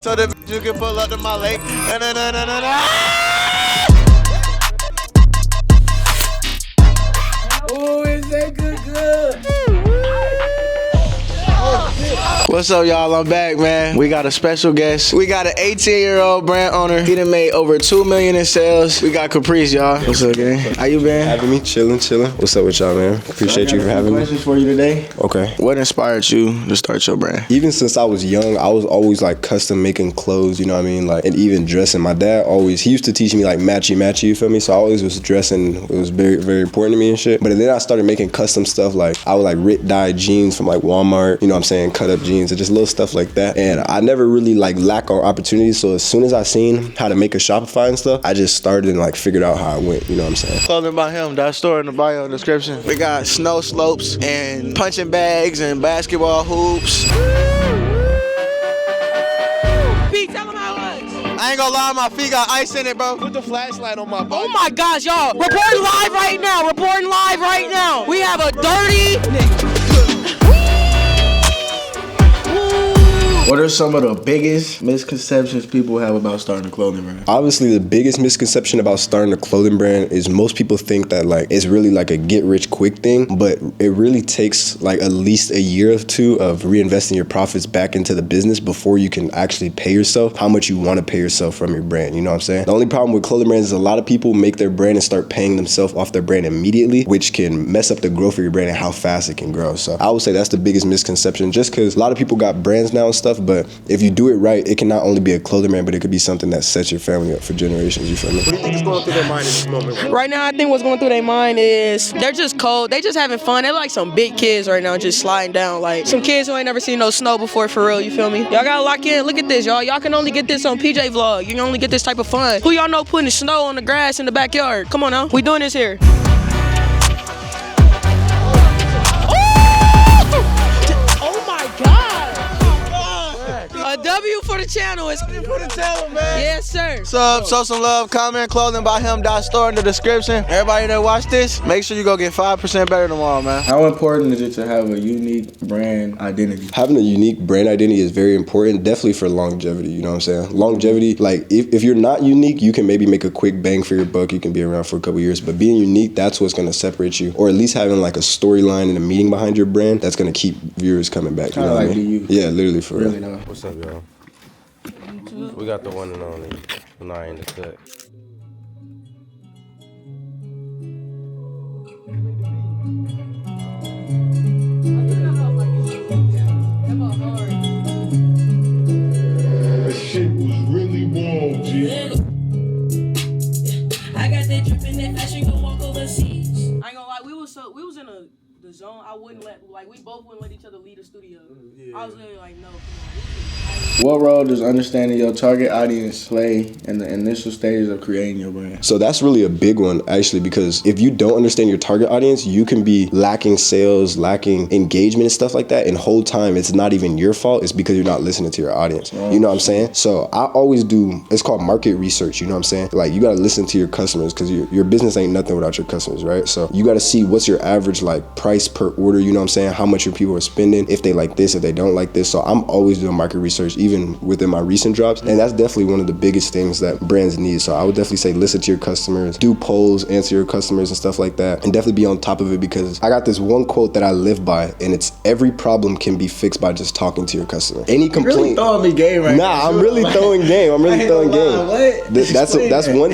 So the bitch you can pull up to my lake. Na, na, na, na, na, na. Oh, is that good? What's up, y'all? I'm back, man. We got a special guest. We got an 18-year-old brand owner. He done made over $2 million in sales. We got Caprice, y'all. What's up, gang? How you been? Having me, chilling. What's up with y'all, man? Appreciate you for having me. Questions for you today. Okay. What inspired you to start your brand? Even since I was young, I was always like custom making clothes, you know what I mean? Like, and even dressing. My dad he used to teach me like matchy, you feel me? So I always was dressing. It was very, very important to me and shit. But then I started making custom stuff. Like I would like rip dye jeans from like Walmart, you know what I'm saying? Cut up jeans and just little stuff like that. And I never really like lack on opportunities. So as soon as I seen how to make a Shopify and stuff, I just started and like figured out how it went, you know what I'm saying? Clothing by him. That store in the bio description. We got snow slopes and punching bags and basketball hoops. Tell them how it was. I ain't gonna lie, my feet got ice in it, bro. Put the flashlight on my body. Oh my gosh, y'all. Reporting live right now. We have a dirty nigga. What are some of the biggest misconceptions people have about starting a clothing brand? Obviously, the biggest misconception about starting a clothing brand is most people think that like it's really like a get rich quick thing, but it really takes like at least a year or two of reinvesting your profits back into the business before you can actually pay yourself how much you want to pay yourself from your brand. You know what I'm saying? The only problem with clothing brands is a lot of people make their brand and start paying themselves off their brand immediately, which can mess up the growth of your brand and how fast it can grow. So I would say that's the biggest misconception, just because a lot of people got brands now and stuff, but if you do it right, it can not only be a clothing brand, but it could be something that sets your family up for generations. You feel me? What do you think is going through their mind in this moment? Right now, I think what's going through their mind is they're just cold. They just having fun. They're like some big kids right now, just sliding down. Like some kids who ain't never seen no snow before, for real. You feel me? Y'all gotta lock in. Look at this, y'all. Y'all can only get this on PJ Vlog. You can only get this type of fun. Who y'all know putting snow on the grass in the backyard? Come on now. We doing this here. A W for the channel. It's W for the channel, man. Yes, sir. So some love, comment, clothingbyhim.store in the description. Everybody that watch this, make sure you go get 5% better tomorrow, man. How important is it to have a unique brand identity? Having a unique brand identity is very important, definitely for longevity, you know what I'm saying? Longevity, like if you're not unique, you can maybe make a quick bang for your buck, you can be around for a couple years, but being unique, that's what's gonna separate you, or at least having like a storyline and a meaning behind your brand, that's gonna keep viewers coming back, you know what I mean? Yeah, literally, for real. What's up, y'all? We got the one and only, when I in the cut. That shit was really warm, G. I got that drip in that fashion, go walk overseas. I ain't gonna lie, we was in the zone. I wouldn't we both wouldn't let each other lead the studio. Yeah. I was literally like, no, come on. What role does understanding your target audience play in the initial stages of creating your brand? So that's really a big one, actually, because if you don't understand your target audience, you can be lacking sales, lacking engagement and stuff like that, and whole time it's not even your fault, it's because you're not listening to your audience. You know what I'm saying? So I always do, it's called market research, you know what I'm saying? Like, you gotta listen to your customers, because your business ain't nothing without your customers, right? So you gotta see what's your average like price per order, you know what I'm saying? How much your people are spending, if they like this, if they don't like this. So I'm always doing market research, even within my recent drops, and that's definitely one of the biggest things that brands need. So I would definitely say listen to your customers, do polls, answer your customers and stuff like that, and definitely be on top of it, because I got this one quote that I live by, and it's every problem can be fixed by just talking to your customer. Any complaint. You're really throwing me game right now. Nah, I'm really throwing game. I'm really throwing game. What?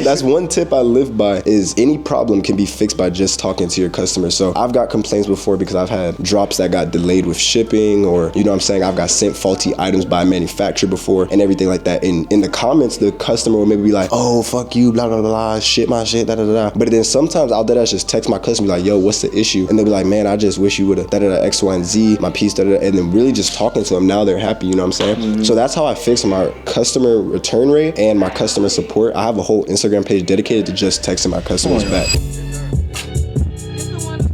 That's one tip I live by, is any problem can be fixed by just talking to your customer. So I've got complaints before because I've had drops that got delayed with shipping, or you know what I'm saying, I've got sent faulty items by a manufacturer before and everything like that. And in the comments, the customer will maybe be like, oh, fuck you, blah, blah, blah, shit, my shit, da, da, da, da. But then sometimes I'll deadass just text my customer like, yo, what's the issue? And they'll be like, man, I just wish you would have da, da, da, X, Y, and Z, my piece, da, da, da. And then really just talking to them, now they're happy, you know what I'm saying? So that's how I fix my customer return rate and my customer support. I have a whole Instagram page dedicated to just texting my customers back.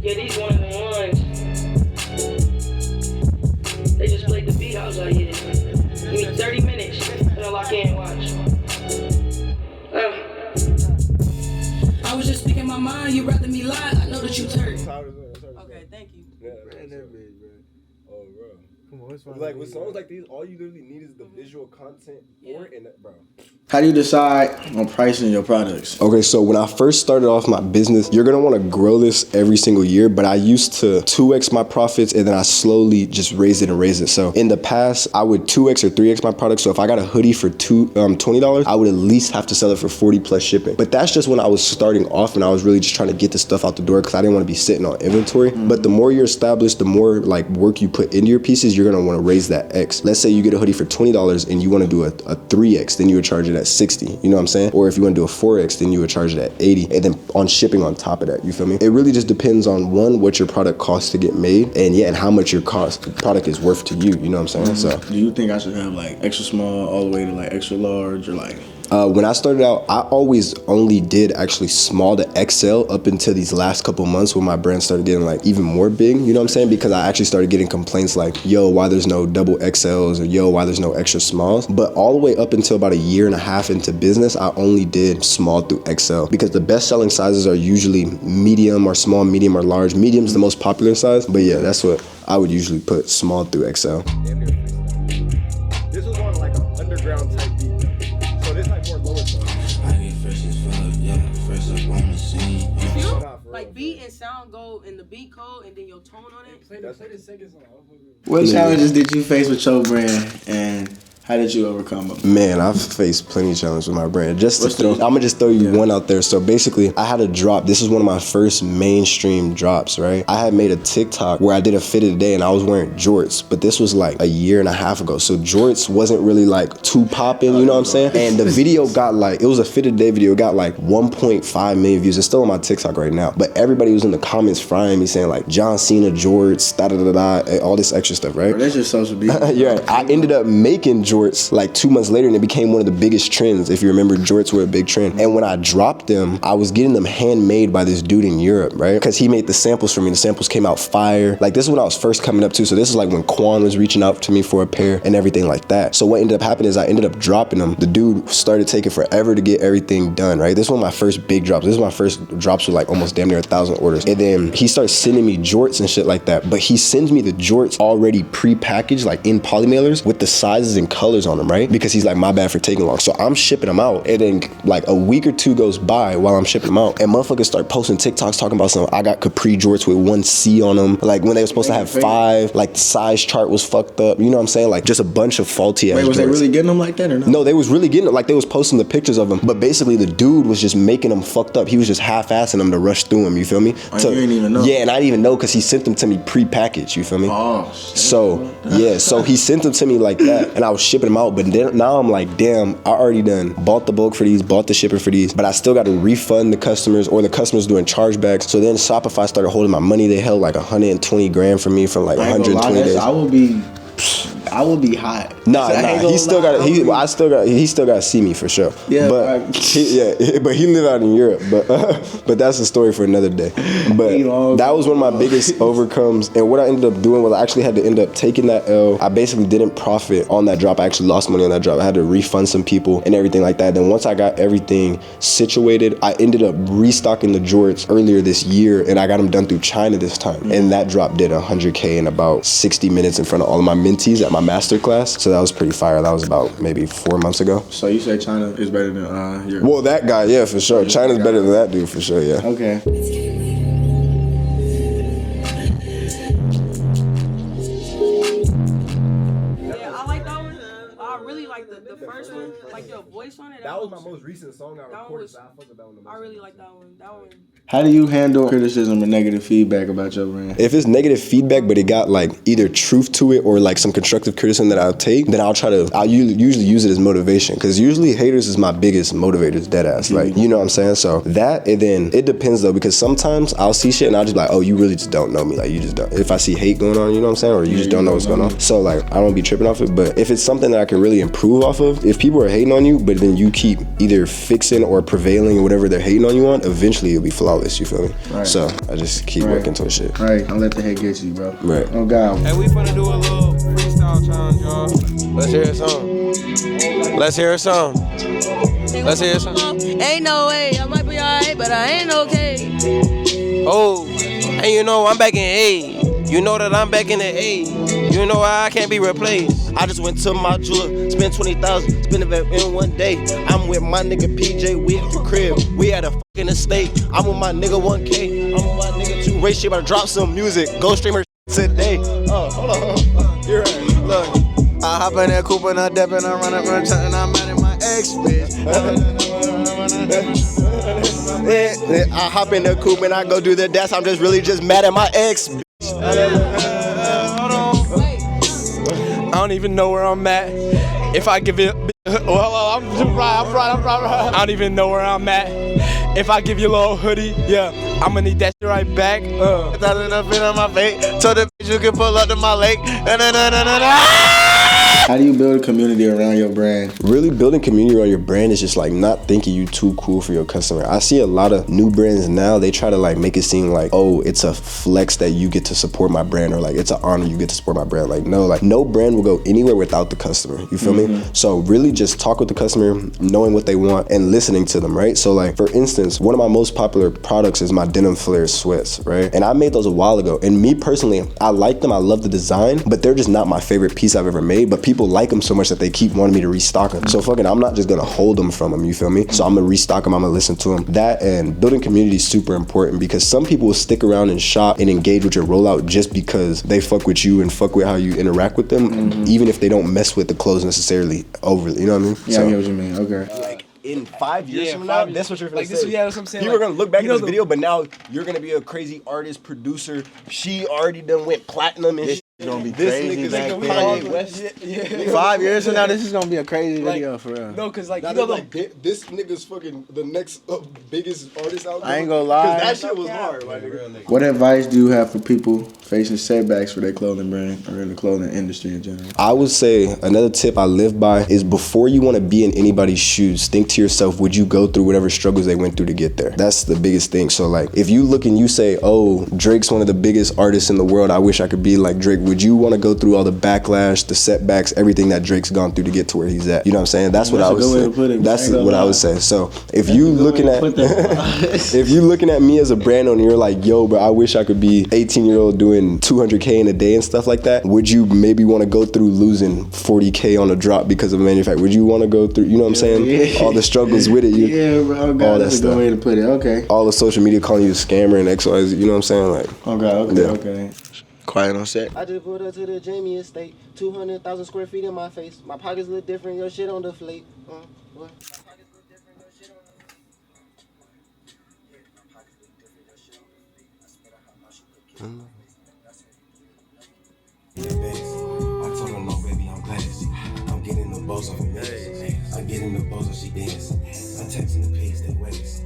Yeah, these one of the ones. They just played the beat. I was like, yeah. Give me 30 minutes. And I'll lock in and watch. I was just speaking my mind. You rather me lie. I know that you turd. Okay, thank you. Oh, bro. Like with songs like these, all you literally need is the visual content for it, and bro. How do you decide on pricing your products? Okay, so when I first started off my business, you're gonna want to grow this every single year, but I used to 2x my profits, and then I slowly just raised it. So in the past, I would 2x or 3x my product. So if I got a hoodie for $20, I would at least have to sell it for 40 plus shipping. But that's just when I was starting off, and I was really just trying to get the stuff out the door because I didn't want to be sitting on inventory. But the more you're established, the more like work you put into your pieces, you're gonna want to raise that X. Let's say you get a hoodie for $20 and you want to do a 3X, then you would charge it at 60. You know what I'm saying? Or if you want to do a 4X, then you would charge it at 80, and then on shipping on top of that. You feel me? It really just depends on one, what your product costs to get made, and how much your product is worth to you. You know what I'm saying? So do you think I should have like extra small all the way to like extra large, or like? When I started out, I always only did actually small to XL up until these last couple months when my brand started getting like even more big, you know what I'm saying? Because I actually started getting complaints like, yo, why there's no double XLs, or yo, why there's no extra smalls. But all the way up until about a year and a half into business, I only did small through XL because the best selling sizes are usually medium or small, medium or large. Medium's the most popular size, but yeah, that's what I would usually put, small through XL. This was on like an underground type beat. So this like more lower tone. I get fresh as fuck, yeah, fresh up on the scene. Like beat and sound go in the beat code and then your tone on it. Play the second song. What challenges did you face with your brand, and how did you overcome them? Man, I've faced plenty of challenges with my brand. I'm gonna just throw you one out there. So basically, I had a drop. This is one of my first mainstream drops, right? I had made a TikTok where I did a fit of the day and I was wearing jorts, but this was like a year and a half ago. So jorts wasn't really like too popping, you know what I'm saying? And the video got like, it was a fit of the day video, it got like 1.5 million views. It's still on my TikTok right now. But everybody was in the comments frying me saying like, John Cena jorts, da-da-da-da, all this extra stuff, right? Bro, that's your social media. Yeah, I ended up making jorts like 2 months later, and it became one of the biggest trends. If you remember, jorts were a big trend. And when I dropped them, I was getting them handmade by this dude in Europe, right? Because he made the samples for me. The samples came out fire. Like, this is when I was first coming up too. So this is like when Quan was reaching out to me for a pair and everything like that. So what ended up happening is I ended up dropping them. The dude started taking forever to get everything done, right? This was one of my first big drops. This is my first drops with like almost damn near 1,000 orders. And then he starts sending me jorts and shit like that. But he sends me the jorts already pre-packaged, like in poly mailers with the sizes and colors on them, right? Because he's like, my bad for taking long. So I'm shipping them out, and then like a week or two goes by while I'm shipping them out, and motherfuckers start posting TikToks talking about I got Capri jorts with 1 C on them, like when they were supposed to have 5, like the size chart was fucked up, you know what I'm saying? Like just a bunch of faulty ass Wait, was jorts. they really getting them like that or no? No, they was really getting it. Like they was posting the pictures of them, but basically the dude was just making them fucked up. He was just half-assing them to rush through them, you feel me? Oh, you didn't even know? Yeah, and I didn't even know because he sent them to me pre-packaged, you feel me? Oh, shit. So yeah, so he sent them to me like that, and I was shipping them out, but then now I'm like, damn, I already done bought the bulk for these, bought the shipping for these, but I still got to refund the customers, or the customers doing chargebacks. So then Shopify started holding my money. They held like 120 grand from me from like 120 days. I will be hot. Nah, he still got to see me for sure. Yeah, but but he live out in Europe. But that's a story for another day. But that was one of my biggest overcomes. And what I ended up doing was I actually had to end up taking that L. I basically didn't profit on that drop. I actually lost money on that drop. I had to refund some people and everything like that. Then once I got everything situated, I ended up restocking the jorts earlier this year, and I got them done through China this time. And that drop did 100K in about 60 minutes in front of all of my mentees at my masterclass. So that was pretty fire. That was about maybe 4 months ago. So you say China is better than Europe? Well, that guy, yeah, for sure. China's better than that dude, for sure, yeah. Okay. Yeah, I like that one. I really like the first one, like your voice on it. That was my most recent song I recorded. I really like that one. That one. How do you handle criticism or negative feedback about your brand? If it's negative feedback, but it got like either truth to it or like some constructive criticism that I'll take, then I'll usually use it as motivation. Cause usually haters is my biggest motivators, dead ass. Like, you know what I'm saying? So that, and then it depends though, because sometimes I'll see shit and I'll just be like, oh, you really just don't know me. Like you just don't. If I see hate going on, you know what I'm saying? Or you just don't know what's going on. So like, I don't be tripping off it. But if it's something that I can really improve off of, if people are hating on you, but then you keep either fixing or prevailing or whatever they're hating on you on, eventually it'll be flawless, you feel me? Right. So I just keep working towards shit. Right, don't let the hate get you, bro. Right. Oh God. Hey, we finna do a little freestyle challenge, y'all. Let's hear a song. Let's hear a song. Let's hear a song. Ain't no way, I might be alright, but I ain't okay. Oh, and you know I'm back in A. You know that I'm back in the A. You know I can't be replaced. I just went to my jeweler, spent 20,000, spent it in one day. I'm with my nigga PJ, we at the crib, we at a fucking estate. I'm with my nigga 1K, I'm with my nigga 2 Ray. She about to drop some music, go streamer today. Hold on, you're right. Look, I hop in that coupe and I dip and I run up and I'm mad at my ex bitch. I hop in the coupe and I go do the dash. I'm just really just mad at my ex bitch. I don't even know where I'm at. If I give it, well, I'm right. I don't even know where I'm at. If I give you a little hoodie, yeah, I'ma need that shit right back. That enough in on my face, so the bitch you can pull up to my lake. How do you build a community around your brand? Really building community around your brand is just like not thinking you too cool for your customer. I see a lot of new brands now, they try to like make it seem like, oh, it's a flex that you get to support my brand, or like it's an honor you get to support my brand. Like no brand will go anywhere without the customer. You feel me? So really just talk with the customer, knowing what they want and listening to them, right? So like for instance, one of my most popular products is my denim flare sweats, right? And I made those a while ago. And me personally, I like them, I love the design, but they're just not my favorite piece I've ever made. But people like them so much that they keep wanting me to restock them. So fucking, I'm not just gonna hold them from them, you feel me? So I'm gonna restock them, I'm gonna listen to them. That and building community is super important, because some people will stick around and shop and engage with your rollout just because they fuck with you and fuck with how you interact with them, even if they don't mess with the clothes necessarily overly, you know what I mean? Yeah, I get what you mean, okay. Like in 5 years from now, that's what you're gonna say. That's what I'm saying. People are gonna look back at this video, but now you're gonna be a crazy artist, producer. She already done went platinum and shit. It's gonna be This crazy nigga's back like then. Kanye West. 5 years from now, this is gonna be a crazy video for real. No, cause like Now you know, like this nigga's fucking the next biggest artist out there. I ain't gonna lie. Cause that shit was hard. Like, What advice do you have for people facing setbacks for their clothing brand or in the clothing industry in general? I would say another tip I live by is before you want to be in anybody's shoes, think to yourself, would you go through whatever struggles they went through to get there? That's the biggest thing. So like, if you look and you say, oh, Drake's one of the biggest artists in the world, I wish I could be like Drake, would you want to go through all the backlash, the setbacks, everything that Drake's gone through to get to where he's at? You know what I'm saying? That's what I would say. That's what I would say. So if you looking at if you looking at me as a brand owner, you're like, yo, bro, I wish I could be 18-year-old doing 200K in a day and stuff like that. Would you maybe want to go through losing 40K on a drop because of a manufacturer? Would you want to go through, you know what I'm saying? Yeah. All the struggles with it. Yeah, bro. Oh, God, all that that's a stuff. good way to put it. Okay. All the social media calling you a scammer and XYZ, you know what I'm saying? Like, Oh, God. Yeah. Okay. Quiet on set. I just pulled up to the Jamie estate, 200,000 square feet in my face. My pockets look different, your shit on the flake. What? I told her no, baby, I'm classy. I'm getting the boss of a mess. I'm getting the boss of she dancing. I'm texting the pigs that wax.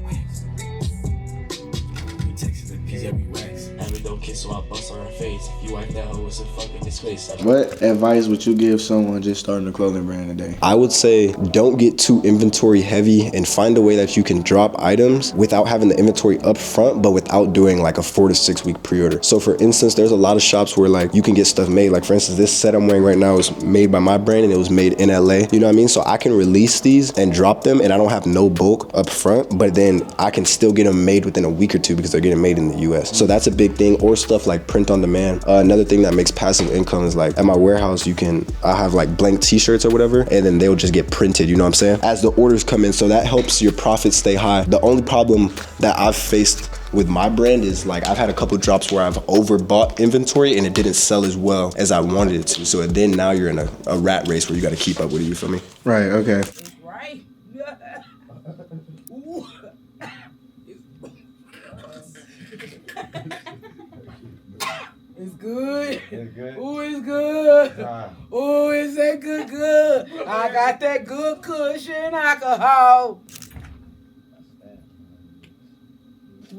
We texting the pigs every wax. Every dope kiss, so I bust on her face. If you wipe that hoe, it's a fucking disgrace. What advice would you give someone just starting a clothing brand today? I would say don't get too inventory heavy and find a way that you can drop items without having the inventory up front, but without doing like a 4 to 6 week pre-order. So for instance, there's a lot of shops where like you can get stuff made. Like for instance, this set I'm wearing right now is made by my brand and it was made in LA. You know what I mean? So I can release these and drop them and I don't have no bulk up front, but then I can still get them made within a week or two because they're getting made in the US. So that's a big thing. Or stuff like print on demand. Another thing that makes passive income is like at my warehouse, I have like blank t-shirts or whatever, and then they'll just get printed, you know what I'm saying? As the orders come in, so that helps your profits stay high. The only problem that I've faced with my brand is like I've had a couple drops where I've overbought inventory and it didn't sell as well as I wanted it to. So then now you're in a rat race where you got to keep up with it, you feel me? Right, okay. right? It's good. It's good. Ooh, it's good. Ooh, it's that good. I got that good cushion alcohol.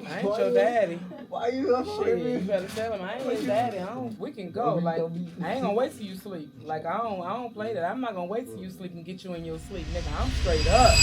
I ain't your daddy. Why you up Shit, you better tell him I ain't his daddy. We can go. Like I ain't gonna wait till you sleep. Like I don't play that. I'm not gonna wait till you sleep and get you in your sleep, nigga. I'm straight up.